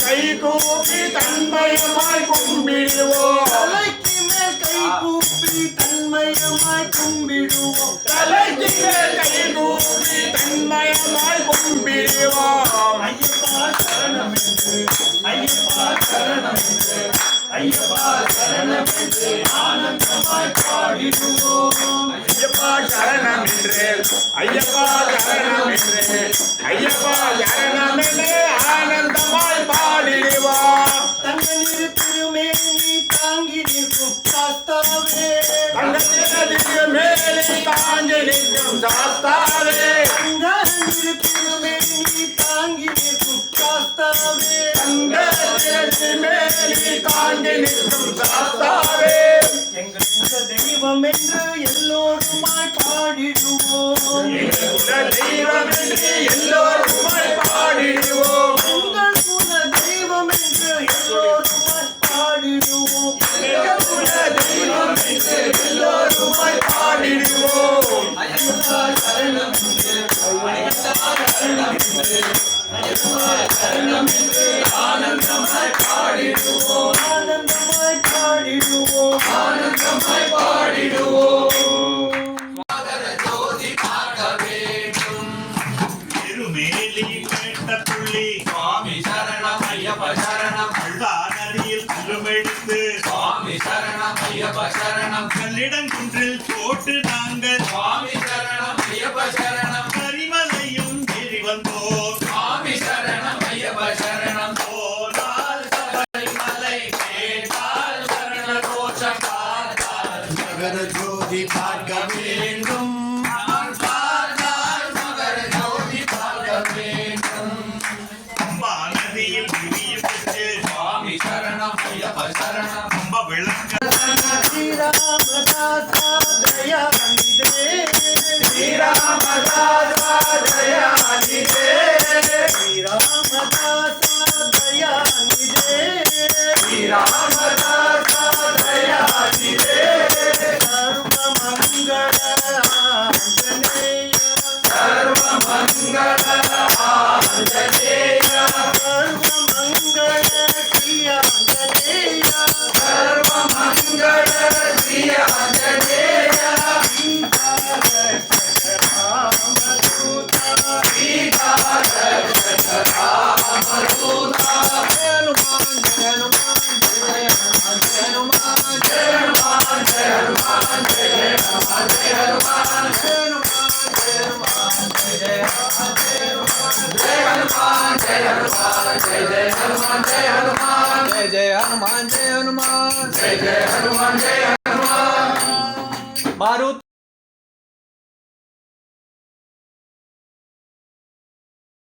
கை கூப்பி தன்மயமாய் கும்பிடுவோம் கூப்பி தன்மயமாய் கும்பிடுவோம் தலைக்கு கை கூப்பி தன்மயமாய் கும்பிடுவோம் ஐயப்பா சரணம் என்று ஐயப்பா சரணம் என்று ஐயப்பா சரணம் என்று ஆனந்தமாய் பாடிடுவோம் ஐயப்பா சரணம் என்று ஐயப்பா சரணம் என்று ஐயப்பா சரணம் என்று ஆனந்தமாய் பாடிடுவோம் தங்கநிறு திருமேனி தாங்கி நிற்கும் சாஸ்தாவே தங்கத்திற்கு மேலே தாங்கி நிற்கும் சாஸ்தாவே தங்கநிறு திருமேனி தாங்கி நிற்கும் சாஸ்தாவே தங்கத்திற்கு மேலே தாங்கி நிற்கும் சாஸ்தாவே எங்கள் குல தெய்வம் என்று எல்லோருமாய் பாடிடுவோம் எங்கள் குல தெய்வம் என்று எல்லோருமாய் பாடிடுவோம் எங்கள் குல தெய்வம் என்று எல்லோருமாய் பாடிடுவோம் எங்கள் குல தெய்வம் என்று எல்லோருமாய் பாடிடுவோம் ஐயப்பா சரணம் என்று ஐயப்பா சரணம் என்று ஐயப்பா சரணம் என்று ஆனந்தமாய் பாடிடுவோம் ஆனந்தமாய் பாடிடுவோம் ஆனந்தமாய் பாடிடுவோம் திருமேலி மேட்டத்துள்ளி சுவாமி சரணம் ஐயப்ப சரணம் அழுதா நதியில் கல்லுமெடுத்து சுவாமி சரணம் ஐயப்ப சரணம் கல்லிடங்குன்றில் போட்டு நாங்கள் சுவாமி சரணம் ஐயப்ப சரணம் கரிமலையும் ஏறி வந்தோம் சுவாமி சரணம் ஐயப்ப சரணம் போனால் மலை கேட்டால் சரண கோஷம் பார்த்தால் மகர ஜோதி பார்க்க வேண்டும் நான் பார்த்தால் மகர ஜோதி பார்க்க வேண்டும் அம்பா நதியில் விரியும் பெற்று சுவாமி சரணம் ஐயப்ப சரணம் அம்ப விளங்க ஸ்ரீராமதாசா தயாநிதே ஸ்ரீராமதாசா தயாநிதே ஸ்ரீராமதாசா தயாநிதே ஸ்ரீராமதாசா தயாநிதே சர்வமங்கள ஆஞ்சநேய சர்வமங்கள ஆஞ்சநேய சர்வமங்கள ஸ்ரீ ஆஞ்சநேய சர்வமங்கள ஸ்ரீ ஆஞ்சநேய जय हनुमान जय हनुमान जय जय हनुमान जय हनुमान मारुति